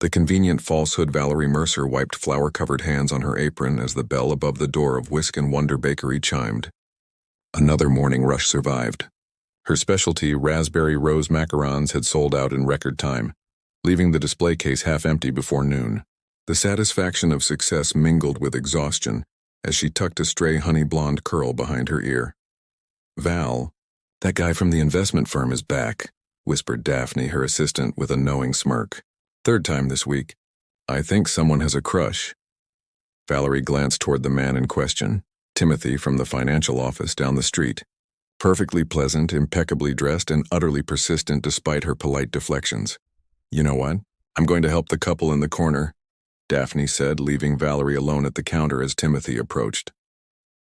The convenient falsehood Valerie Mercer wiped flour-covered hands on her apron as the bell above the door of Whisk and Wonder Bakery chimed. Another morning rush survived. Her specialty, raspberry rose macarons, had sold out in record time, leaving the display case half empty before noon. The satisfaction of success mingled with exhaustion as she tucked a stray honey blonde curl behind her ear. "Val, that guy from the investment firm is back," whispered Daphne, her assistant, with a knowing smirk. "Third time this week. I think someone has a crush." Valerie glanced toward the man in question, Timothy from the financial office down the street. Perfectly pleasant, impeccably dressed, and utterly persistent despite her polite deflections. "You know what? I'm going to help the couple in the corner," Daphne said, leaving Valerie alone at the counter as Timothy approached.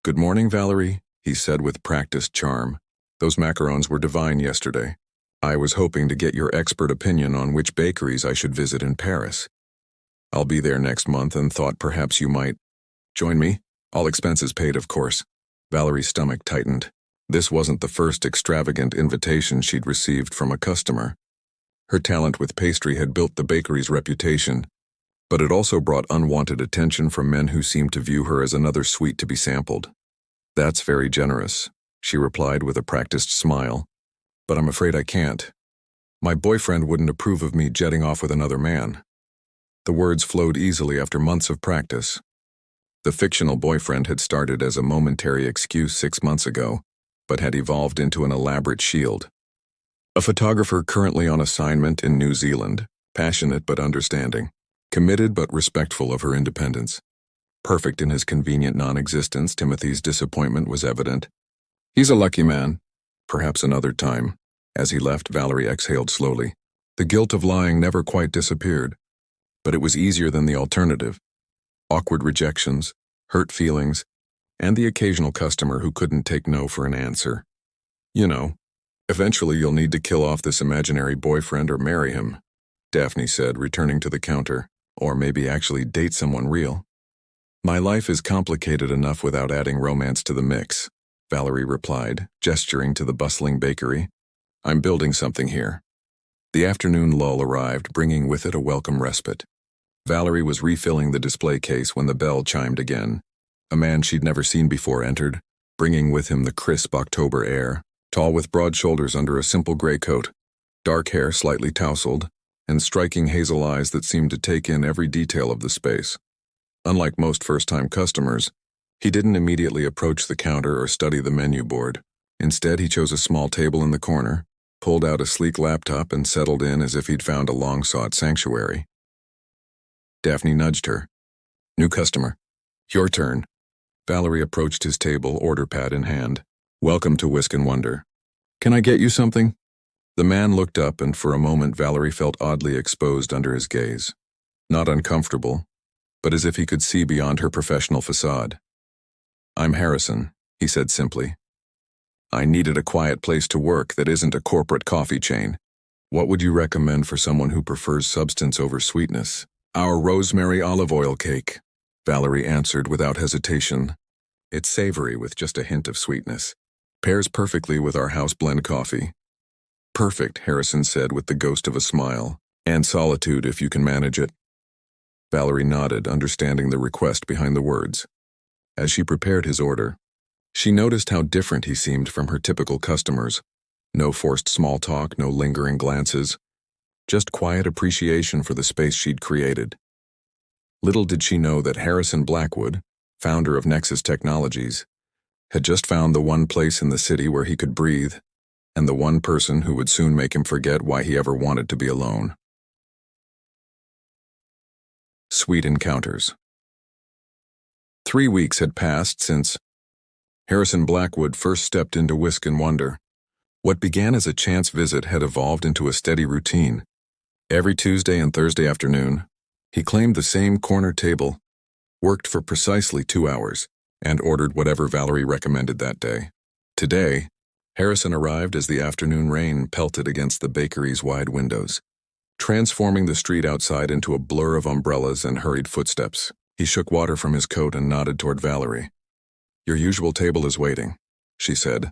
"Good morning, Valerie," he said with practiced charm. "Those macarons were divine yesterday. I was hoping to get your expert opinion on which bakeries I should visit in Paris. I'll be there next month and thought perhaps you might join me. All expenses paid, of course." Valerie's stomach tightened. This wasn't the first extravagant invitation she'd received from a customer. Her talent with pastry had built the bakery's reputation, but it also brought unwanted attention from men who seemed to view her as another sweet to be sampled. "That's very generous," she replied with a practiced smile. "But I'm afraid I can't. My boyfriend wouldn't approve of me jetting off with another man." The words flowed easily after months of practice. The fictional boyfriend had started as a momentary excuse 6 months ago, but had evolved into an elaborate shield. A photographer currently on assignment in New Zealand, passionate but understanding, committed but respectful of her independence. Perfect in his convenient non-existence, Timothy's disappointment was evident. "He's a lucky man. Perhaps another time." As he left, Valerie exhaled slowly. The guilt of lying never quite disappeared, but it was easier than the alternative. Awkward rejections, hurt feelings, and the occasional customer who couldn't take no for an answer. "You know, eventually you'll need to kill off this imaginary boyfriend or marry him," Daphne said, returning to the counter. "Or maybe actually date someone real." "My life is complicated enough without adding romance to the mix," Valerie replied, gesturing to the bustling bakery. "I'm building something here." The afternoon lull arrived, bringing with it a welcome respite. Valerie was refilling the display case when the bell chimed again. A man she'd never seen before entered, bringing with him the crisp October air, tall with broad shoulders under a simple gray coat, dark hair slightly tousled, and striking hazel eyes that seemed to take in every detail of the space. Unlike most first-time customers, he didn't immediately approach the counter or study the menu board. Instead, he chose a small table in the corner, pulled out a sleek laptop, and settled in as if he'd found a long-sought sanctuary. Daphne nudged her. "New customer. Your turn." Valerie approached his table, order pad in hand. "Welcome to Whisk and Wonder. Can I get you something?" The man looked up, and for a moment Valerie felt oddly exposed under his gaze. Not uncomfortable, but as if he could see beyond her professional facade. "I'm Harrison," he said simply. "I needed a quiet place to work that isn't a corporate coffee chain. What would you recommend for someone who prefers substance over sweetness?" "Our rosemary olive oil cake," Valerie answered without hesitation. "It's savory with just a hint of sweetness. Pairs perfectly with our house blend coffee." "Perfect," Harrison said with the ghost of a smile. "And solitude if you can manage it." Valerie nodded, understanding the request behind the words. As she prepared his order, she noticed how different he seemed from her typical customers. No forced small talk, no lingering glances, just quiet appreciation for the space she'd created. Little did she know that Harrison Blackwood, founder of Nexus Technologies, had just found the one place in the city where he could breathe, and the one person who would soon make him forget why he ever wanted to be alone. Sweet encounters. 3 weeks had passed since Harrison Blackwood first stepped into Whisk and Wonder. What began as a chance visit had evolved into a steady routine. Every Tuesday and Thursday afternoon, he claimed the same corner table, worked for precisely 2 hours, and ordered whatever Valerie recommended that day. Today, Harrison arrived as the afternoon rain pelted against the bakery's wide windows, transforming the street outside into a blur of umbrellas and hurried footsteps. He shook water from his coat and nodded toward Valerie. "Your usual table is waiting," she said,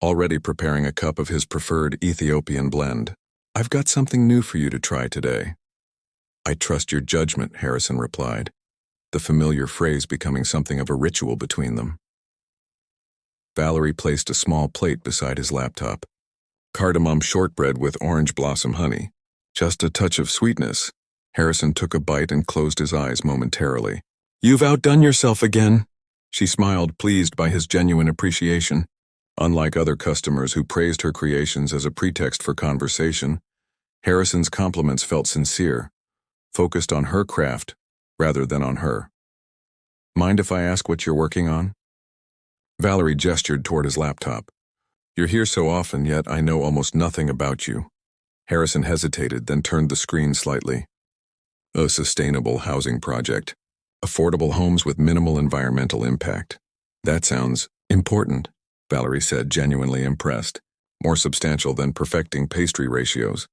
already preparing a cup of his preferred Ethiopian blend. "I've got something new for you to try today." I trust your judgment, Harrison replied, the familiar phrase becoming something of a ritual between them. Valerie placed a small plate beside his laptop. Cardamom shortbread with orange blossom honey. Just a touch of sweetness. Harrison took a bite and closed his eyes momentarily. You've outdone yourself again. She smiled, pleased by his genuine appreciation. Unlike other customers who praised her creations as a pretext for conversation, Harrison's compliments felt sincere, focused on her craft rather than on her. Mind if I ask what you're working on? Valerie gestured toward his laptop. You're here so often, yet I know almost nothing about you. Harrison hesitated, then turned the screen slightly. A sustainable housing project. Affordable homes with minimal environmental impact. That sounds important, Valerie said, genuinely impressed. More substantial than perfecting pastry ratios.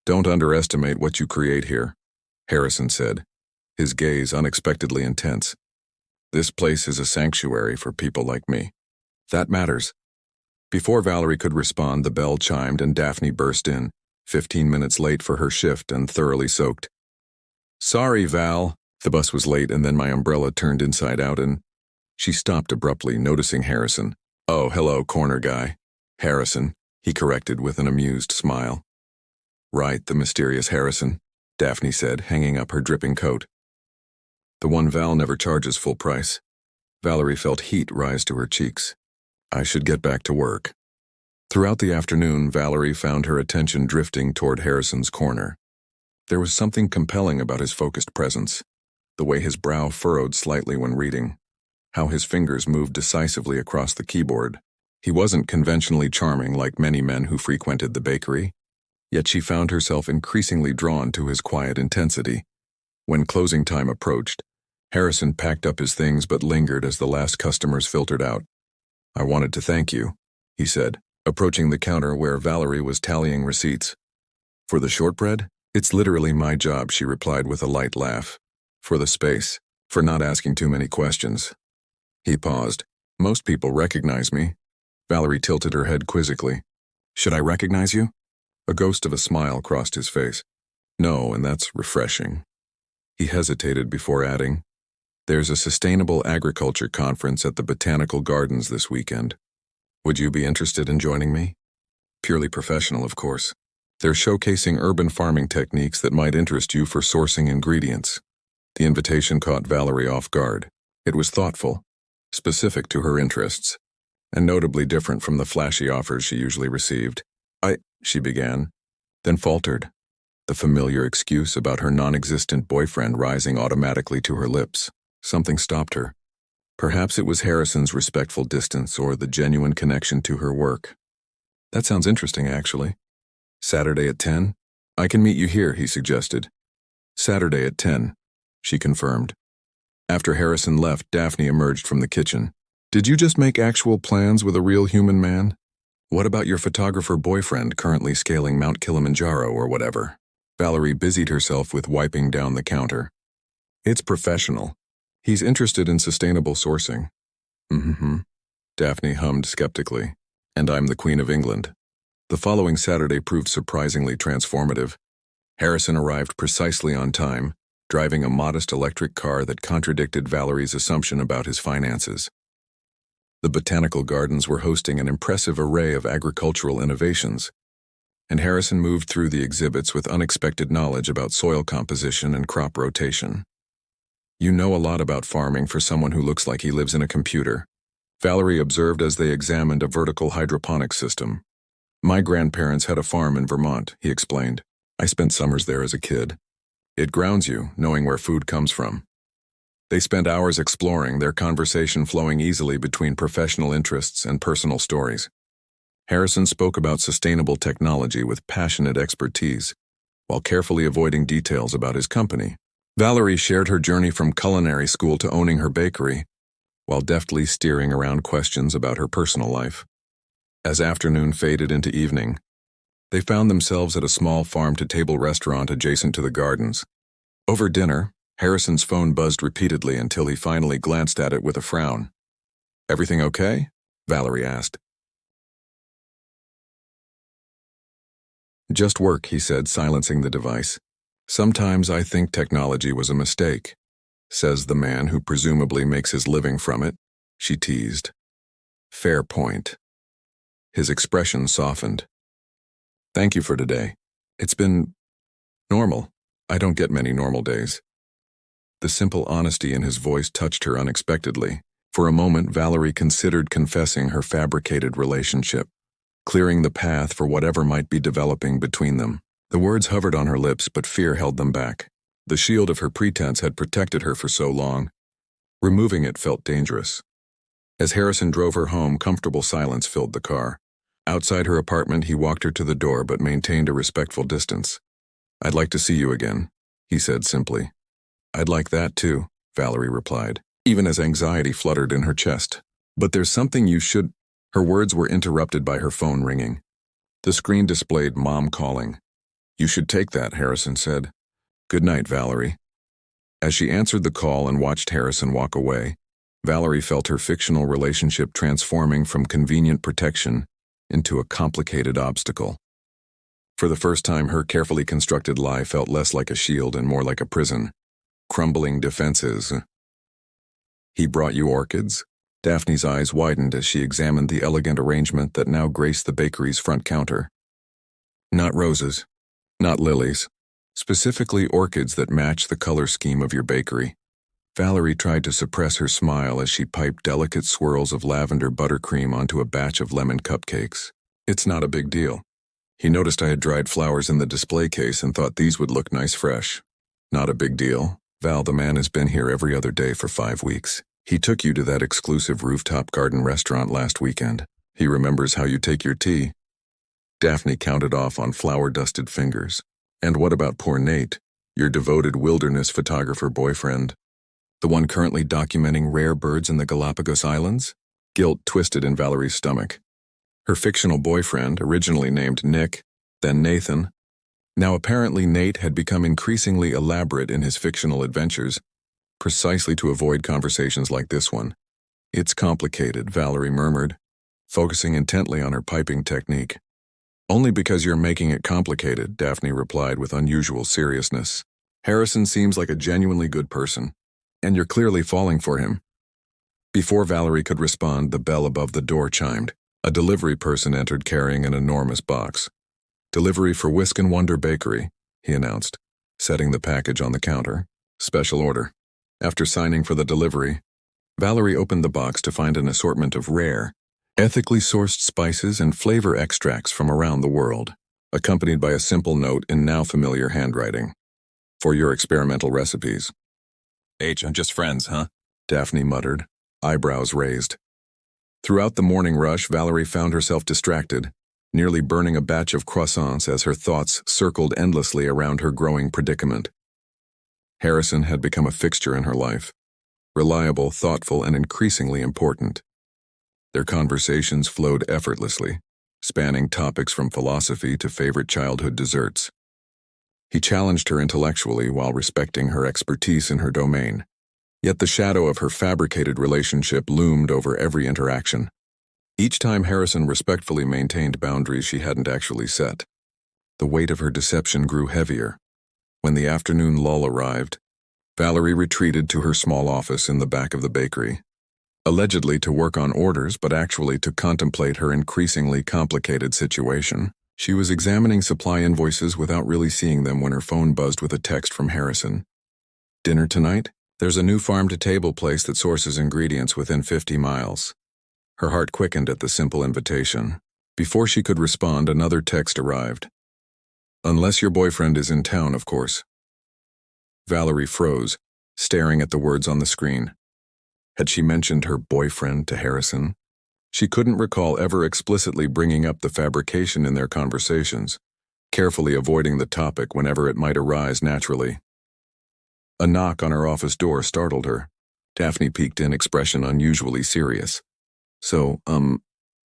Don't underestimate what you create here, Harrison said, his gaze unexpectedly intense. This place is a sanctuary for people like me. That matters. Before Valerie could respond, the bell chimed and Daphne burst in, 15 minutes late for her shift and thoroughly soaked. Sorry, Val. The bus was late and then my umbrella turned inside out and... She stopped abruptly, noticing Harrison. Oh, hello, corner guy. Harrison, he corrected with an amused smile. Right, the mysterious Harrison, Daphne said, hanging up her dripping coat. The one Val never charges full price. Valerie felt heat rise to her cheeks. I should get back to work. Throughout the afternoon, Valerie found her attention drifting toward Harrison's corner. There was something compelling about his focused presence, the way his brow furrowed slightly when reading, how his fingers moved decisively across the keyboard. He wasn't conventionally charming like many men who frequented the bakery, yet she found herself increasingly drawn to his quiet intensity. When closing time approached, Harrison packed up his things but lingered as the last customers filtered out. I wanted to thank you, he said, approaching the counter where Valerie was tallying receipts. For the shortbread? It's literally my job, she replied with a light laugh. For the space, for not asking too many questions. He paused. Most people recognize me. Valerie tilted her head quizzically. Should I recognize you? A ghost of a smile crossed his face. No, and that's refreshing. He hesitated before adding, There's a sustainable agriculture conference at the Botanical Gardens this weekend. Would you be interested in joining me? Purely professional, of course. They're showcasing urban farming techniques that might interest you for sourcing ingredients. The invitation caught Valerie off guard. It was thoughtful, specific to her interests, and notably different from the flashy offers she usually received. She began, then faltered, the familiar excuse about her non-existent boyfriend rising automatically to her lips. Something stopped her. Perhaps it was Harrison's respectful distance or the genuine connection to her work. That sounds interesting, actually. Saturday at 10? I can meet you here, he suggested. Saturday at 10, she confirmed. After Harrison left, Daphne emerged from the kitchen. Did you just make actual plans with a real human man? What about your photographer boyfriend currently scaling Mount Kilimanjaro or whatever? Valerie busied herself with wiping down the counter. It's professional. He's interested in sustainable sourcing. Mm-hmm. Daphne hummed skeptically. And I'm the Queen of England. The following Saturday proved surprisingly transformative. Harrison arrived precisely on time, driving a modest electric car that contradicted Valerie's assumption about his finances. The Botanical Gardens were hosting an impressive array of agricultural innovations, and Harrison moved through the exhibits with unexpected knowledge about soil composition and crop rotation. You know a lot about farming for someone who looks like he lives in a computer, Valerie observed as they examined a vertical hydroponics system. My grandparents had a farm in Vermont, he explained. I spent summers there as a kid. It grounds you, knowing where food comes from. They spent hours exploring, their conversation flowing easily between professional interests and personal stories. Harrison spoke about sustainable technology with passionate expertise, while carefully avoiding details about his company. Valerie shared her journey from culinary school to owning her bakery, while deftly steering around questions about her personal life. As afternoon faded into evening, they found themselves at a small farm-to-table restaurant adjacent to the gardens. Over dinner, Harrison's phone buzzed repeatedly until he finally glanced at it with a frown. Everything okay? Valerie asked. Just work, he said, silencing the device. Sometimes I think technology was a mistake, says the man who presumably makes his living from it, she teased. Fair point. His expression softened. Thank you for today. It's been normal. I don't get many normal days. The simple honesty in his voice touched her unexpectedly. For a moment, Valerie considered confessing her fabricated relationship, clearing the path for whatever might be developing between them. The words hovered on her lips, but fear held them back. The shield of her pretense had protected her for so long. Removing it felt dangerous. As Harrison drove her home, comfortable silence filled the car. Outside her apartment, he walked her to the door but maintained a respectful distance. I'd like to see you again, he said simply. I'd like that too, Valerie replied, even as anxiety fluttered in her chest. But there's something you should... Her words were interrupted by her phone ringing. The screen displayed Mom calling. You should take that, Harrison said. Good night, Valerie. As she answered the call and watched Harrison walk away, Valerie felt her fictional relationship transforming from convenient protection into a complicated obstacle. For the first time, her carefully constructed lie felt less like a shield and more like a prison. Crumbling defenses. He brought you orchids? Daphne's eyes widened as she examined the elegant arrangement that now graced the bakery's front counter. Not roses. Not lilies. Specifically orchids that match the color scheme of your bakery. Valerie tried to suppress her smile as she piped delicate swirls of lavender buttercream onto a batch of lemon cupcakes. It's not a big deal. He noticed I had dried flowers in the display case and thought these would look nice fresh. Not a big deal. Val, the man has been here every other day for 5 weeks. He took you to that exclusive rooftop garden restaurant last weekend. He remembers how you take your tea. Daphne counted off on flour-dusted fingers. And what about poor Nate, your devoted wilderness photographer boyfriend? The one currently documenting rare birds in the Galapagos Islands? Guilt twisted in Valerie's stomach. Her fictional boyfriend, originally named Nick, then Nathan. Now apparently Nate had become increasingly elaborate in his fictional adventures, precisely to avoid conversations like this one. It's complicated, Valerie murmured, focusing intently on her piping technique. Only because you're making it complicated, Daphne replied with unusual seriousness. Harrison seems like a genuinely good person, and you're clearly falling for him. Before Valerie could respond, the bell above the door chimed. A delivery person entered carrying an enormous box. Delivery for Whisk and Wonder Bakery, he announced, setting the package on the counter. Special order. After signing for the delivery, Valerie opened the box to find an assortment of rare, ethically sourced spices and flavor extracts from around the world, accompanied by a simple note in now familiar handwriting. For your experimental recipes. Just friends, huh? Daphne muttered, eyebrows raised. Throughout the morning rush, Valerie found herself distracted, nearly burning a batch of croissants as her thoughts circled endlessly around her growing predicament. Harrison had become a fixture in her life, reliable, thoughtful, and increasingly important. Their conversations flowed effortlessly, spanning topics from philosophy to favorite childhood desserts. He challenged her intellectually while respecting her expertise in her domain. Yet the shadow of her fabricated relationship loomed over every interaction. Each time Harrison respectfully maintained boundaries she hadn't actually set. The weight of her deception grew heavier. When the afternoon lull arrived, Valerie retreated to her small office in the back of the bakery. Allegedly to work on orders, but actually to contemplate her increasingly complicated situation. She was examining supply invoices without really seeing them when her phone buzzed with a text from Harrison. Dinner tonight? There's a new farm-to-table place that sources ingredients within 50 miles. Her heart quickened at the simple invitation. Before she could respond, another text arrived. Unless your boyfriend is in town, of course. Valerie froze, staring at the words on the screen. Had she mentioned her boyfriend to Harrison? She couldn't recall ever explicitly bringing up the fabrication in their conversations, carefully avoiding the topic whenever it might arise naturally. A knock on her office door startled her. Daphne peeked in, expression unusually serious. So,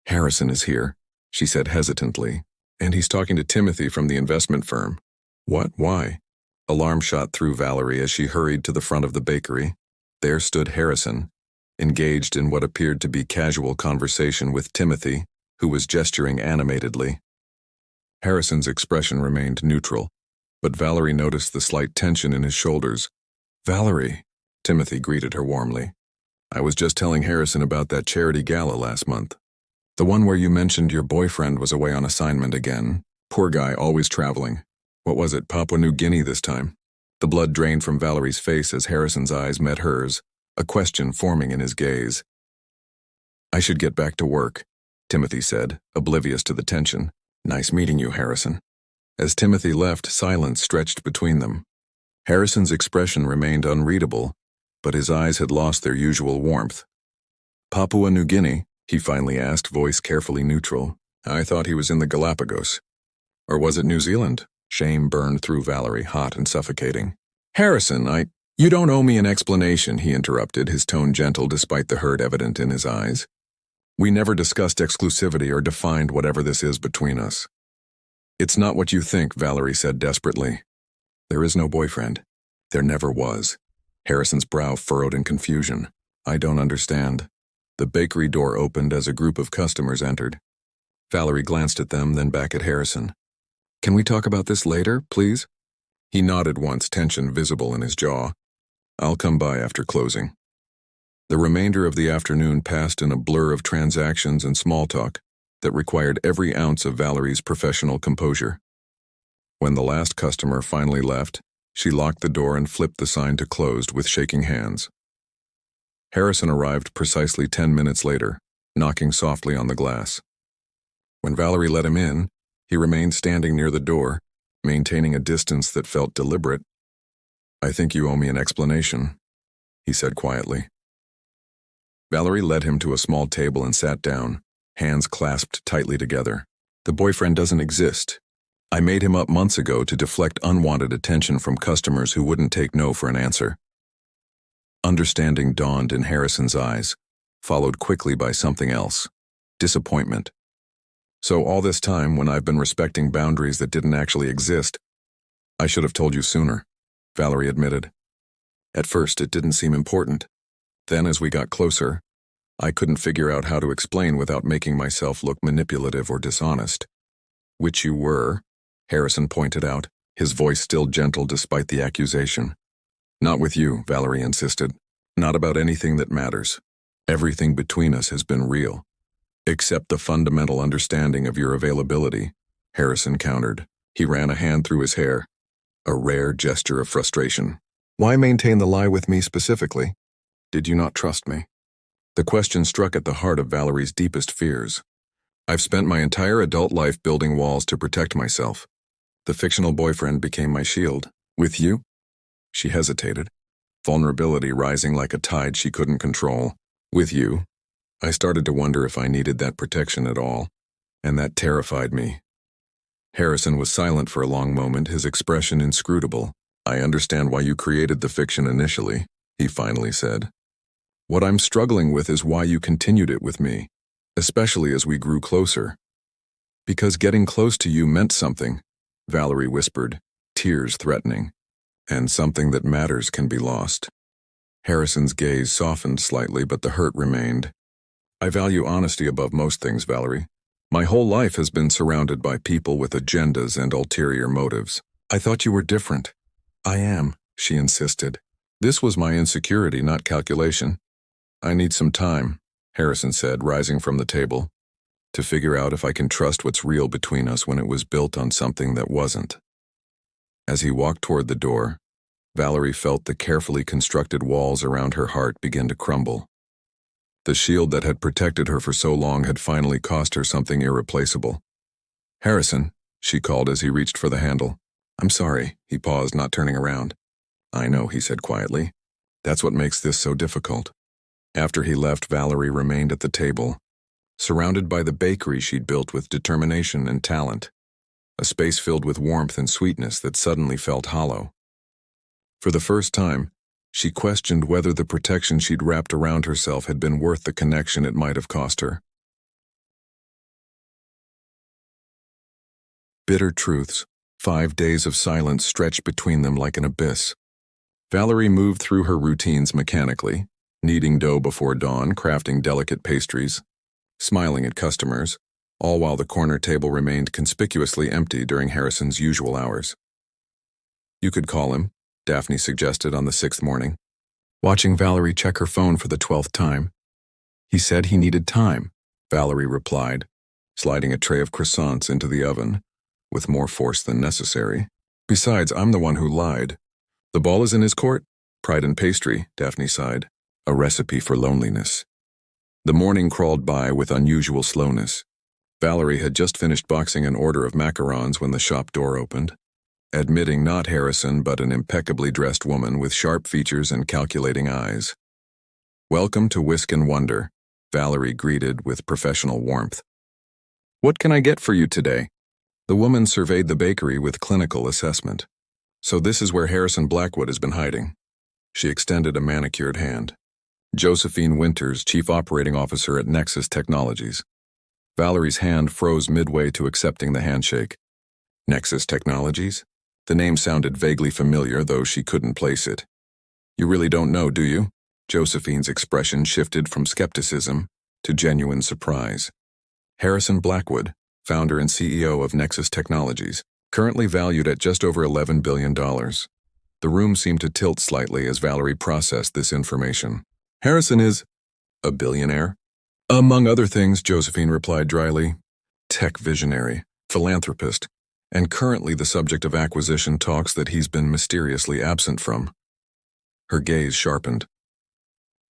Harrison is here, she said hesitantly, and he's talking to Timothy from the investment firm. What? Why? Alarm shot through Valerie as she hurried to the front of the bakery. There stood Harrison, engaged in what appeared to be casual conversation with Timothy, who was gesturing animatedly. Harrison's expression remained neutral, but Valerie noticed the slight tension in his shoulders. "Valerie," Timothy greeted her warmly. "I was just telling Harrison about that charity gala last month. The one where you mentioned your boyfriend was away on assignment again. Poor guy, always traveling. What was it, Papua New Guinea this time?" The blood drained from Valerie's face as Harrison's eyes met hers, a question forming in his gaze. "I should get back to work," Timothy said, oblivious to the tension. "Nice meeting you, Harrison." As Timothy left, silence stretched between them. Harrison's expression remained unreadable, but his eyes had lost their usual warmth. "Papua New Guinea?" he finally asked, voice carefully neutral. "I thought he was in the Galapagos. Or was it New Zealand?" Shame burned through Valerie, hot and suffocating. "Harrison, You don't owe me an explanation," he interrupted, his tone gentle despite the hurt evident in his eyes. "We never discussed exclusivity or defined whatever this is between us." "It's not what you think," Valerie said desperately. "There is no boyfriend. There never was." Harrison's brow furrowed in confusion. "I don't understand." The bakery door opened as a group of customers entered. Valerie glanced at them, then back at Harrison. "Can we talk about this later, please?" He nodded once, tension visible in his jaw. "I'll come by after closing." The remainder of the afternoon passed in a blur of transactions and small talk that required every ounce of Valerie's professional composure. When the last customer finally left, she locked the door and flipped the sign to closed with shaking hands. Harrison arrived precisely 10 minutes later, knocking softly on the glass. When Valerie let him in, he remained standing near the door, maintaining a distance that felt deliberate. "I think you owe me an explanation," he said quietly. Valerie led him to a small table and sat down, hands clasped tightly together. "The boyfriend doesn't exist. I made him up months ago to deflect unwanted attention from customers who wouldn't take no for an answer." Understanding dawned in Harrison's eyes, followed quickly by something else: disappointment. "So all this time, when I've been respecting boundaries that didn't actually exist, I should have told you sooner," Valerie admitted. "At first, it didn't seem important. Then, as we got closer, I couldn't figure out how to explain without making myself look manipulative or dishonest." "Which you were," Harrison pointed out, his voice still gentle despite the accusation. "Not with you," Valerie insisted. "Not about anything that matters. Everything between us has been real. Except the fundamental understanding of your availability," Harrison countered. He ran a hand through his hair, a rare gesture of frustration. "Why maintain the lie with me specifically? Did you not trust me?" The question struck at the heart of Valerie's deepest fears. "I've spent my entire adult life building walls to protect myself. The fictional boyfriend became my shield. With you?" She hesitated, vulnerability rising like a tide she couldn't control. "With you, I started to wonder if I needed that protection at all, and that terrified me." Harrison was silent for a long moment, his expression inscrutable. "I understand why you created the fiction initially," he finally said. "What I'm struggling with is why you continued it with me, especially as we grew closer." "Because getting close to you meant something," Valerie whispered, tears threatening. "And something that matters can be lost." Harrison's gaze softened slightly, but the hurt remained. "I value honesty above most things, Valerie. My whole life has been surrounded by people with agendas and ulterior motives. I thought you were different." "I am," she insisted. "This was my insecurity, not calculation." "I need some time," Harrison said, rising from the table, "to figure out if I can trust what's real between us when it was built on something that wasn't." As he walked toward the door, Valerie felt the carefully constructed walls around her heart begin to crumble. The shield that had protected her for so long had finally cost her something irreplaceable. "Harrison," she called as he reached for the handle. "I'm sorry," he paused, not turning around. "I know," he said quietly. "That's what makes this so difficult." After he left, Valerie remained at the table, surrounded by the bakery she'd built with determination and talent, a space filled with warmth and sweetness that suddenly felt hollow. For the first time, she questioned whether the protection she'd wrapped around herself had been worth the connection it might have cost her. Bitter truths. 5 days of silence stretched between them like an abyss. Valerie moved through her routines mechanically, kneading dough before dawn, crafting delicate pastries, smiling at customers, all while the corner table remained conspicuously empty during Harrison's usual hours. You could call him, Daphne suggested on the 6th morning, watching Valerie check her phone for the 12th time. He said he needed time, Valerie replied, sliding a tray of croissants into the oven, with more force than necessary. Besides, I'm the one who lied. The ball is in his court? Pride and pastry, Daphne sighed. A recipe for loneliness. The morning crawled by with unusual slowness. Valerie had just finished boxing an order of macarons when the shop door opened, admitting not Harrison but an impeccably dressed woman with sharp features and calculating eyes. "Welcome to Whisk and Wonder," Valerie greeted with professional warmth. "What can I get for you today?" The woman surveyed the bakery with clinical assessment. "So this is where Harrison Blackwood has been hiding." She extended a manicured hand. "Josephine Winters, Chief Operating Officer at Nexus Technologies." Valerie's hand froze midway to accepting the handshake. Nexus Technologies? The name sounded vaguely familiar, though she couldn't place it. "You really don't know, do you?" Josephine's expression shifted from skepticism to genuine surprise. Harrison Blackwood, founder and CEO of Nexus Technologies, currently valued at just over $11 billion. The room seemed to tilt slightly as Valerie processed this information. "Harrison is a billionaire?" "Among other things," Josephine replied dryly. "Tech visionary, philanthropist, and currently the subject of acquisition talks that he's been mysteriously absent from." Her gaze sharpened.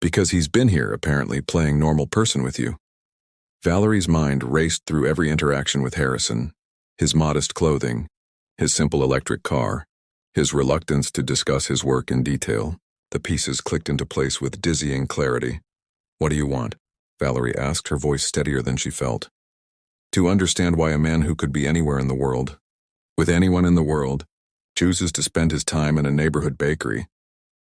"Because he's been here, apparently, playing normal person with you." Valerie's mind raced through every interaction with Harrison, his modest clothing, his simple electric car, his reluctance to discuss his work in detail. The pieces clicked into place with dizzying clarity. "What do you want?" Valerie asked, her voice steadier than she felt. "To understand why a man who could be anywhere in the world, with anyone in the world, chooses to spend his time in a neighborhood bakery."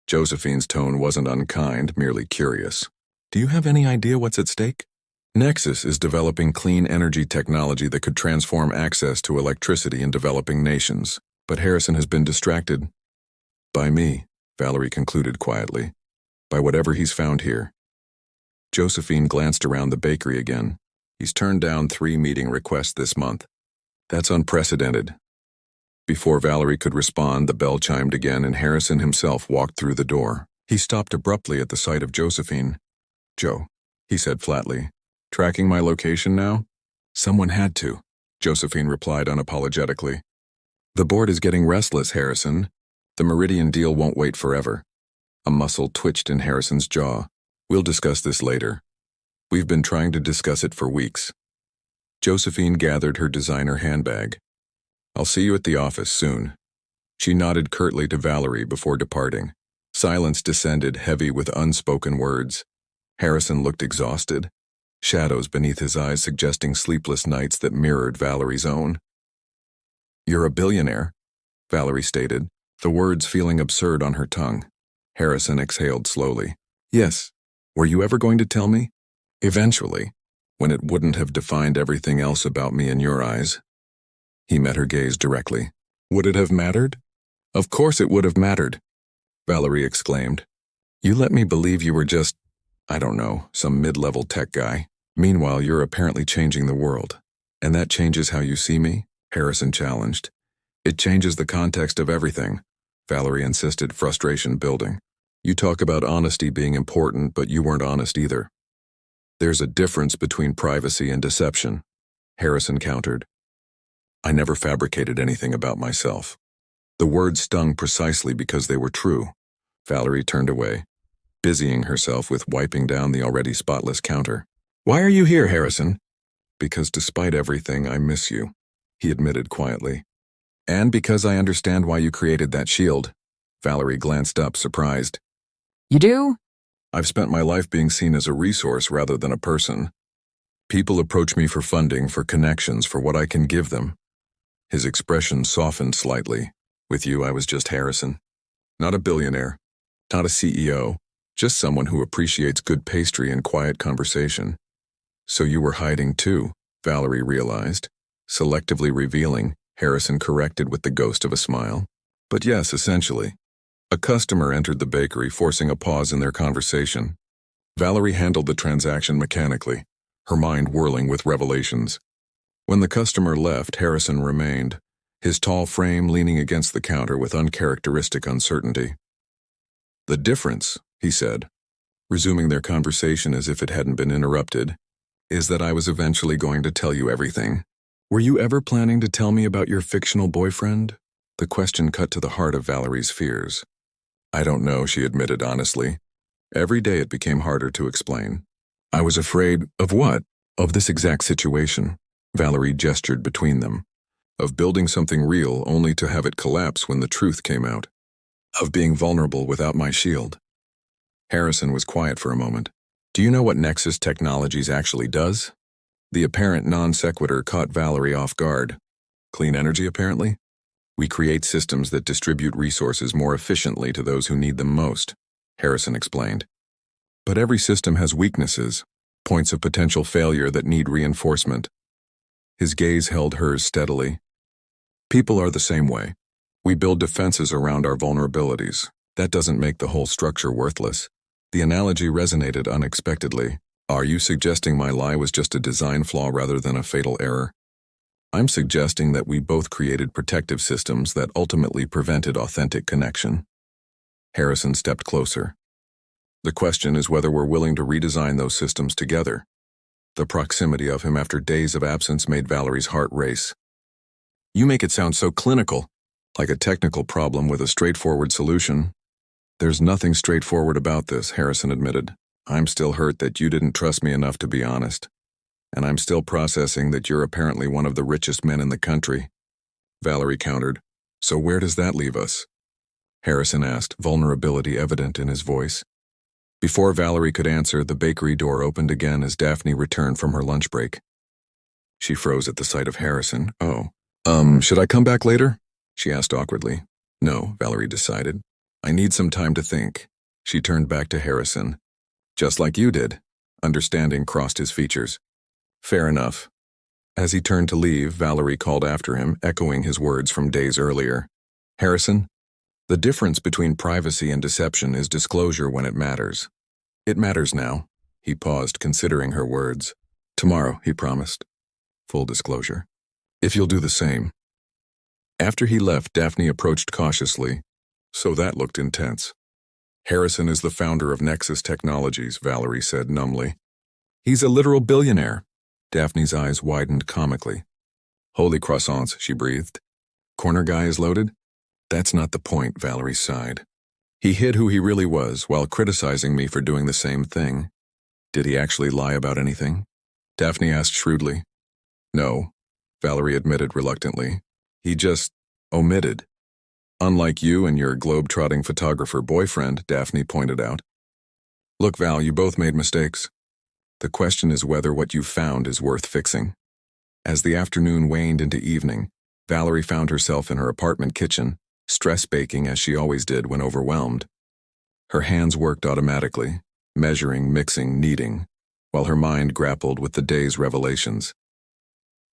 Josephine's tone wasn't unkind, merely curious. "Do you have any idea what's at stake?" "Nexus is developing clean energy technology that could transform access to electricity in developing nations, but Harrison has been distracted by me," Valerie concluded quietly, "by whatever he's found here." Josephine glanced around the bakery again. "He's turned down 3 meeting requests this month. That's unprecedented." Before Valerie could respond, the bell chimed again and Harrison himself walked through the door. He stopped abruptly at the sight of Josephine. "Joe," he said flatly, "tracking my location now?" "Someone had to," Josephine replied unapologetically. "The board is getting restless, Harrison. The Meridian deal won't wait forever." A muscle twitched in Harrison's jaw. "We'll discuss this later. We've been trying to discuss it for weeks." Josephine gathered her designer handbag. "I'll see you at the office soon." She nodded curtly to Valerie before departing. Silence descended, heavy with unspoken words. Harrison looked exhausted, shadows beneath his eyes suggesting sleepless nights that mirrored Valerie's own. "You're a billionaire," Valerie stated, the words feeling absurd on her tongue. Harrison exhaled slowly. "Yes. Were you ever going to tell me?" "Eventually, when it wouldn't have defined everything else about me in your eyes." He met her gaze directly. "Would it have mattered?" "Of course it would have mattered," Valerie exclaimed. "You let me believe you were just, I don't know, some mid-level tech guy. Meanwhile, you're apparently changing the world. And that changes how you see me?" Harrison challenged. "It changes the context of everything," Valerie insisted, frustration building. "You talk about honesty being important, but you weren't honest either." "There's a difference between privacy and deception," Harrison countered. "I never fabricated anything about myself." The words stung precisely because they were true. Valerie turned away, busying herself with wiping down the already spotless counter. "Why are you here, Harrison?" "Because despite everything, I miss you," he admitted quietly. "And because I understand why you created that shield." Valerie glanced up, surprised. "You do?" "I've spent my life being seen as a resource rather than a person. People approach me for funding, for connections, for what I can give them." His expression softened slightly. "With you, I was just Harrison. Not a billionaire, not a CEO, just someone who appreciates good pastry and quiet conversation." "So you were hiding too," Valerie realized. Selectively revealing, Harrison corrected with the ghost of a smile. "But yes, essentially." A customer entered the bakery, forcing a pause in their conversation. Valerie handled the transaction mechanically, her mind whirling with revelations. When the customer left, Harrison remained, his tall frame leaning against the counter with uncharacteristic uncertainty. "The difference," he said, resuming their conversation as if it hadn't been interrupted, "is that I was eventually going to tell you everything. Were you ever planning to tell me about your fictional boyfriend?" The question cut to the heart of Valerie's fears. "I don't know," she admitted honestly. Every day it became harder to explain. "I was afraid of what?" "Of this exact situation," Valerie gestured between them. "Of building something real only to have it collapse when the truth came out. Of being vulnerable without my shield." Harrison was quiet for a moment. "Do you know what Nexus Technologies actually does?" The apparent non sequitur caught Valerie off guard. "Clean energy, apparently? We create systems that distribute resources more efficiently to those who need them most," Harrison explained. "But every system has weaknesses, points of potential failure that need reinforcement." His gaze held hers steadily. "People are the same way. We build defenses around our vulnerabilities. That doesn't make the whole structure worthless." The analogy resonated unexpectedly. "Are you suggesting my lie was just a design flaw rather than a fatal error?" "I'm suggesting that we both created protective systems that ultimately prevented authentic connection." Harrison stepped closer. "The question is whether we're willing to redesign those systems together." The proximity of him after days of absence made Valerie's heart race. "You make it sound so clinical, like a technical problem with a straightforward solution." "There's nothing straightforward about this," Harrison admitted. "I'm still hurt that you didn't trust me enough to be honest. And I'm still processing that you're apparently one of the richest men in the country." Valerie countered. "So where does that leave us?" Harrison asked, vulnerability evident in his voice. Before Valerie could answer, the bakery door opened again as Daphne returned from her lunch break. She froze at the sight of Harrison. Should I come back later?" she asked awkwardly. "No," Valerie decided. "I need some time to think." She turned back to Harrison. "Just like you did." Understanding crossed his features. "Fair enough." As he turned to leave, Valerie called after him, echoing his words from days earlier. "Harrison, the difference between privacy and deception is disclosure when it matters." "It matters now." He paused, considering her words. "Tomorrow," he promised. "Full disclosure. If you'll do the same." After he left, Daphne approached cautiously. "So that looked intense." "Harrison is the founder of Nexus Technologies," Valerie said numbly. "He's a literal billionaire." Daphne's eyes widened comically. "Holy croissants," she breathed. "Corner guy is loaded?" "That's not the point," Valerie sighed. "He hid who he really was while criticizing me for doing the same thing." "Did he actually lie about anything?" Daphne asked shrewdly. "No," Valerie admitted reluctantly. "He just omitted." "Unlike you and your globe-trotting photographer boyfriend," Daphne pointed out. "Look, Val, you both made mistakes. The question is whether what you found is worth fixing." As the afternoon waned into evening, Valerie found herself in her apartment kitchen, stress baking as she always did when overwhelmed. Her hands worked automatically, measuring, mixing, kneading, while her mind grappled with the day's revelations.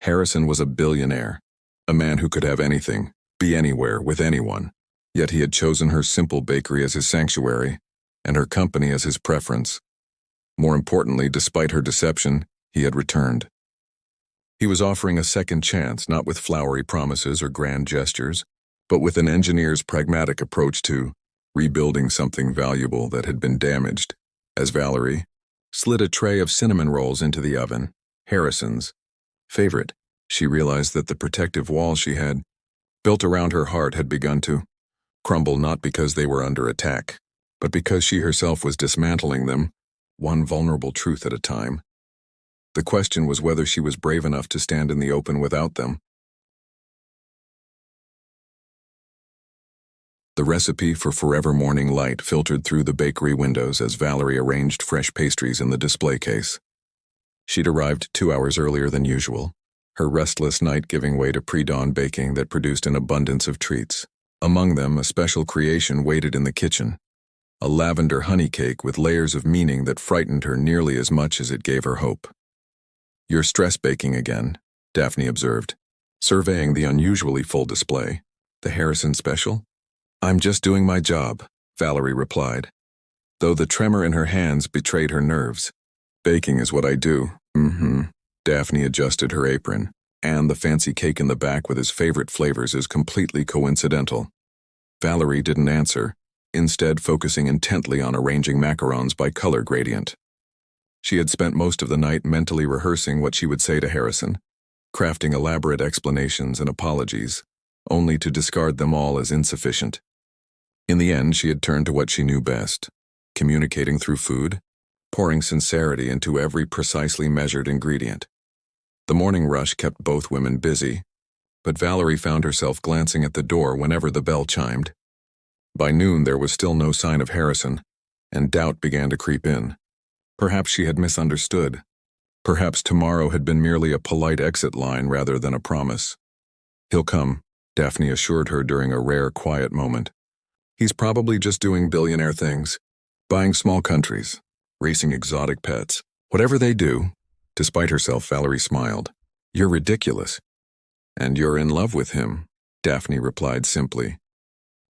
Harrison was a billionaire, a man who could have anything, be anywhere, with anyone. Yet he had chosen her simple bakery as his sanctuary, and her company as his preference. More importantly, despite her deception, he had returned. He was offering a second chance, not with flowery promises or grand gestures, but with an engineer's pragmatic approach to rebuilding something valuable that had been damaged. As Valerie slid a tray of cinnamon rolls into the oven, Harrison's favorite, she realized that the protective wall she had built around her heart had begun to crumble, not because they were under attack, but because she herself was dismantling them, one vulnerable truth at a time. The question was whether she was brave enough to stand in the open without them. The recipe for forever morning light filtered through the bakery windows as Valerie arranged fresh pastries in the display case. She'd arrived 2 hours earlier than usual, her restless night giving way to pre-dawn baking that produced an abundance of treats. Among them, a special creation waited in the kitchen, a lavender honey cake with layers of meaning that frightened her nearly as much as it gave her hope. "You're stress baking again," Daphne observed, surveying the unusually full display. "The Harrison special?" "I'm just doing my job," Valerie replied, though the tremor in her hands betrayed her nerves. "Baking is what I do." Daphne adjusted her apron. and the fancy cake in the back with his favorite flavors is completely coincidental. Valerie didn't answer, instead focusing intently on arranging macarons by color gradient. She had spent most of the night mentally rehearsing what she would say to Harrison, crafting elaborate explanations and apologies, only to discard them all as insufficient. In the end, she had turned to what she knew best, communicating through food, pouring sincerity into every precisely measured ingredient. The morning rush kept both women busy, but Valerie found herself glancing at the door whenever the bell chimed. By noon, there was still no sign of Harrison, and doubt began to creep in. Perhaps she had misunderstood. Perhaps tomorrow had been merely a polite exit line rather than a promise. "He'll come," Daphne assured her during a rare quiet moment. "He's probably just doing billionaire things, buying small countries, racing exotic pets, whatever they do." Despite herself, Valerie smiled. "You're ridiculous." "And you're in love with him," Daphne replied simply.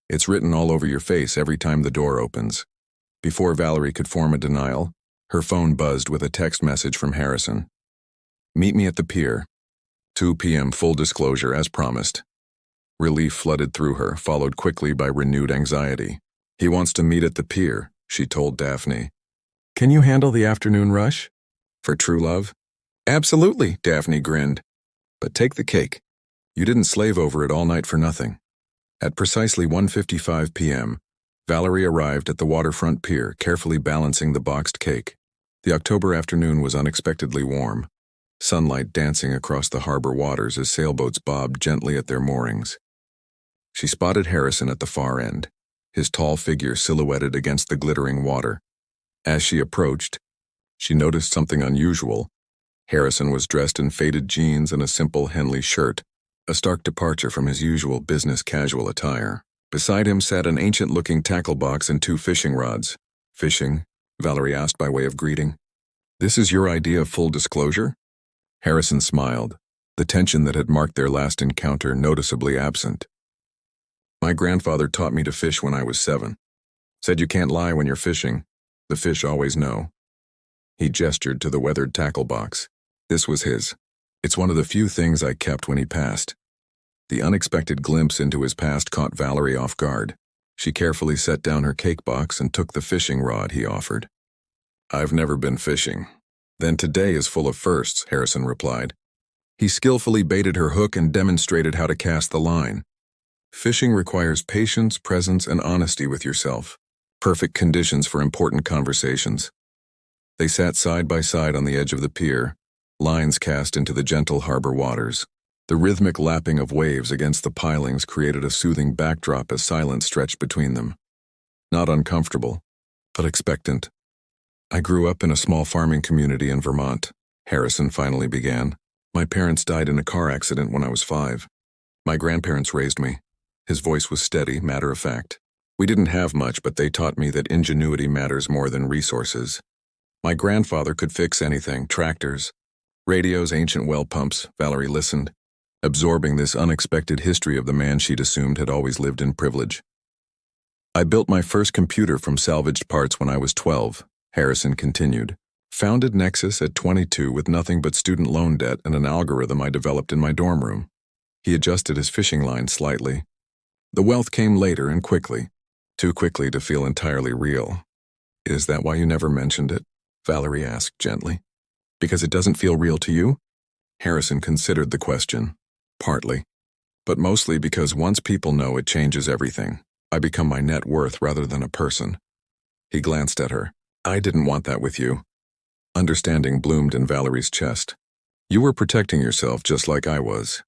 "It's written all over your face every time the door opens." Before Valerie could form a denial, her phone buzzed with a text message from Harrison. "Meet me at the pier. 2 p.m. full disclosure as promised." Relief flooded through her, followed quickly by renewed anxiety. "He wants to meet at the pier," she told Daphne. "Can you handle the afternoon rush? For true love?" "Absolutely," Daphne grinned. "But take the cake. You didn't slave over it all night for nothing." At precisely 1:55 p.m., Valerie arrived at the waterfront pier, carefully balancing the boxed cake. The October afternoon was unexpectedly warm, sunlight dancing across the harbor waters as sailboats bobbed gently at their moorings. She spotted Harrison at the far end, his tall figure silhouetted against the glittering water. As she approached, she noticed something unusual. Harrison was dressed in faded jeans and a simple Henley shirt, a stark departure from his usual business casual attire. Beside him sat an ancient-looking tackle box and 2 fishing rods. "Fishing?" Valerie asked by way of greeting. "This is your idea of full disclosure?" Harrison smiled, the tension that had marked their last encounter noticeably absent. "My grandfather taught me to fish when I was 7. Said you can't lie when you're fishing. The fish always know." He gestured to the weathered tackle box. This was his. It's one of the few things I kept when he passed. The unexpected glimpse into his past caught Valerie off guard. She carefully set down her cake box and took the fishing rod he offered. "I've never been fishing." "Then today is full of firsts," Harrison replied. He skillfully baited her hook and demonstrated how to cast the line. Fishing requires patience, presence, and honesty with yourself. Perfect conditions for important conversations. They sat side by side on the edge of the pier, lines cast into the gentle harbor waters. The rhythmic lapping of waves against the pilings created a soothing backdrop as silence stretched between them. Not uncomfortable, but expectant. "I grew up in a small farming community in Vermont," Harrison finally began. "My parents died in a car accident when I was 5. My grandparents raised me." His voice was steady, matter-of-fact. "We didn't have much, but they taught me that ingenuity matters more than resources. My grandfather could fix anything, tractors, radios, ancient well pumps." Valerie listened, absorbing this unexpected history of the man she'd assumed had always lived in privilege. "I built my first computer from salvaged parts when I was 12, Harrison continued. "Founded Nexus at 22 with nothing but student loan debt and an algorithm I developed in my dorm room." He adjusted his fishing line slightly. "The wealth came later and quickly, too quickly to feel entirely real." "Is that why you never mentioned it?" Valerie asked gently. "Because it doesn't feel real to you?" Harrison considered the question. "Partly. But mostly because once people know, it changes everything. I become my net worth rather than a person." He glanced at her. "I didn't want that with you." Understanding bloomed in Valerie's chest. "You were protecting yourself just like I was."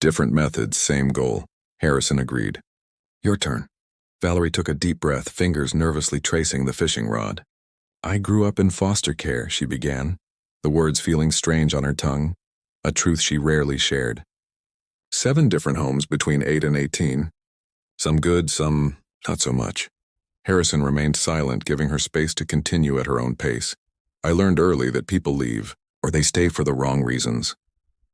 "Different methods, same goal," Harrison agreed. "Your turn." Valerie took a deep breath, fingers nervously tracing the fishing rod. "I grew up in foster care," she began, the words feeling strange on her tongue, a truth she rarely shared. 7 different homes between 8 and 18. Some good, some not so much. Harrison remained silent, giving her space to continue at her own pace. "I learned early that people leave, or they stay for the wrong reasons."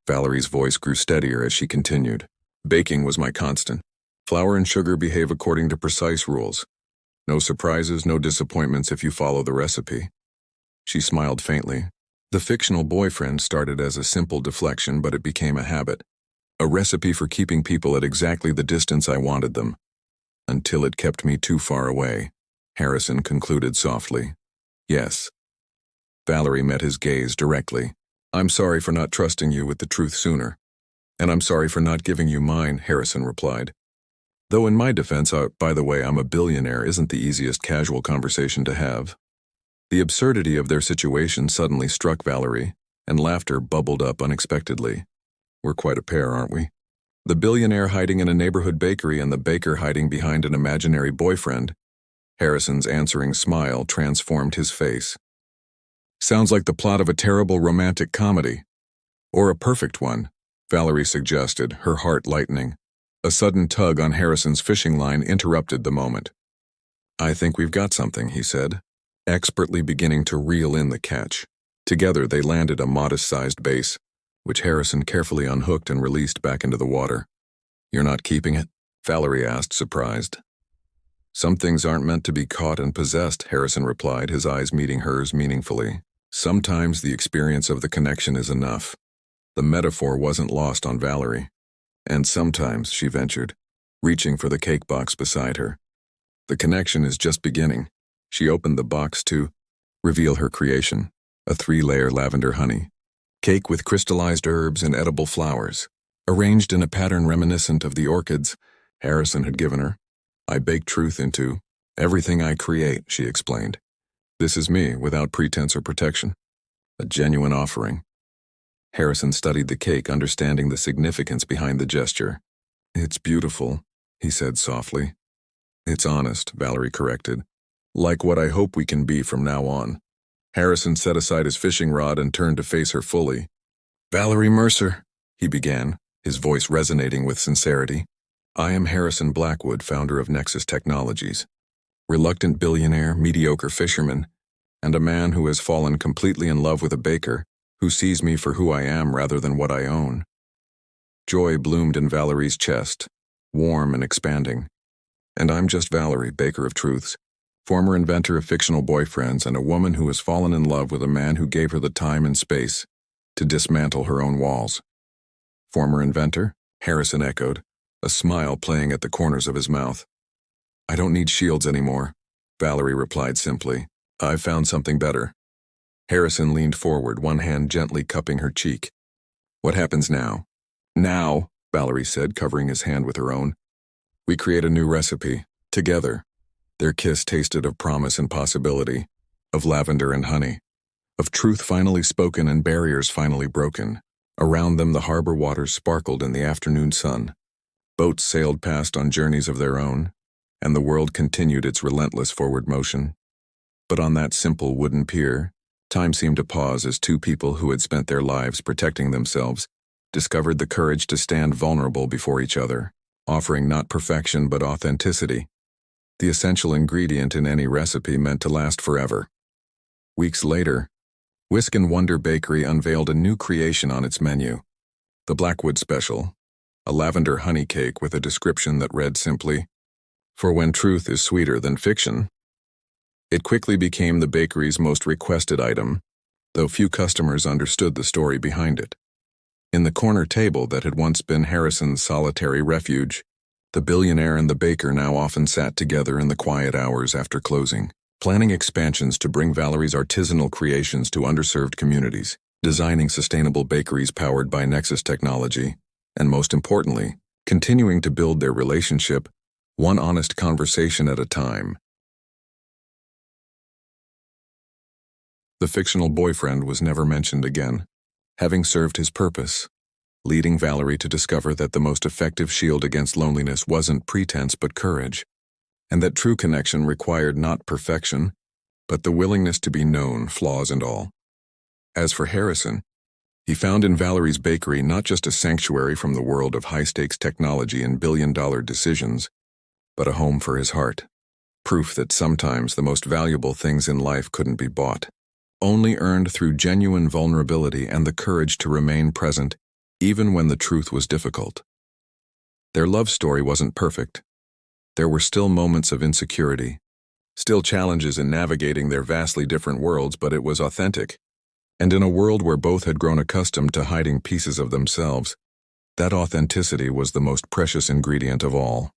Valerie's voice grew steadier as she continued. "Baking was my constant. Flour and sugar behave according to precise rules. No surprises, no disappointments if you follow the recipe." She smiled faintly. The fictional boyfriend started as a simple deflection, but it became a habit, a recipe for keeping people at exactly the distance I wanted them, until it kept me too far away, Harrison concluded softly. Yes. Valerie met his gaze directly. I'm sorry for not trusting you with the truth sooner. And I'm sorry for not giving you mine, Harrison replied. Though in my defense, by the way, I'm a billionaire isn't the easiest casual conversation to have. The absurdity of their situation suddenly struck Valerie, and laughter bubbled up unexpectedly. We're quite a pair, aren't we? The billionaire hiding in a neighborhood bakery and the baker hiding behind an imaginary boyfriend. Harrison's answering smile transformed his face. Sounds like the plot of a terrible romantic comedy. Or a perfect one, Valerie suggested, her heart lightening. A sudden tug on Harrison's fishing line interrupted the moment. I think we've got something, he said, expertly beginning to reel in the catch. Together they landed a modest-sized base, which Harrison carefully unhooked and released back into the water. You're not keeping it? Valerie asked, surprised. Some things aren't meant to be caught and possessed, Harrison replied, his eyes meeting hers meaningfully. Sometimes the experience of the connection is enough. The metaphor wasn't lost on Valerie. And sometimes, she ventured, reaching for the cake box beside her. The connection is just beginning. She opened the box to reveal her creation, a 3-layer lavender honey cake with crystallized herbs and edible flowers, arranged in a pattern reminiscent of the orchids Harrison had given her. I bake truth into everything I create, she explained. This is me, without pretense or protection. A genuine offering. Harrison studied the cake, understanding the significance behind the gesture. It's beautiful, he said softly. It's honest, Valerie corrected. Like what I hope we can be from now on. Harrison set aside his fishing rod and turned to face her fully. Valerie Mercer, he began, his voice resonating with sincerity. I am Harrison Blackwood, founder of Nexus Technologies. Reluctant billionaire, mediocre fisherman, and a man who has fallen completely in love with a baker who sees me for who I am rather than what I own. Joy bloomed in Valerie's chest, warm and expanding. And I'm just Valerie, baker of truths, former inventor of fictional boyfriends and a woman who has fallen in love with a man who gave her the time and space to dismantle her own walls. Former inventor? Harrison echoed, a smile playing at the corners of his mouth. I don't need shields anymore, Valerie replied simply. I've found something better. Harrison leaned forward, one hand gently cupping her cheek. What happens now? Now, Valerie said, covering his hand with her own. We create a new recipe, together. Their kiss tasted of promise and possibility, of lavender and honey, of truth finally spoken and barriers finally broken. Around them the harbor waters sparkled in the afternoon sun. Boats sailed past on journeys of their own, and the world continued its relentless forward motion. But on that simple wooden pier, time seemed to pause as two people who had spent their lives protecting themselves discovered the courage to stand vulnerable before each other, offering not perfection but authenticity, the essential ingredient in any recipe meant to last forever. Weeks later, Whisk and Wonder Bakery unveiled a new creation on its menu, the Blackwood Special, a lavender honey cake with a description that read simply, "For when truth is sweeter than fiction." It quickly became the bakery's most requested item, though few customers understood the story behind it. In the corner table that had once been Harrison's solitary refuge, the billionaire and the baker now often sat together in the quiet hours after closing, planning expansions to bring Valerie's artisanal creations to underserved communities, designing sustainable bakeries powered by Nexus technology, and most importantly, continuing to build their relationship, one honest conversation at a time. The fictional boyfriend was never mentioned again, having served his purpose, leading Valerie to discover that the most effective shield against loneliness wasn't pretense but courage, and that true connection required not perfection, but the willingness to be known, flaws and all. As for Harrison, he found in Valerie's bakery not just a sanctuary from the world of high-stakes technology and billion-dollar decisions, but a home for his heart, proof that sometimes the most valuable things in life couldn't be bought, only earned through genuine vulnerability and the courage to remain present even when the truth was difficult. Their love story wasn't perfect. There were still moments of insecurity, still challenges in navigating their vastly different worlds, but it was authentic. And in a world where both had grown accustomed to hiding pieces of themselves, that authenticity was the most precious ingredient of all.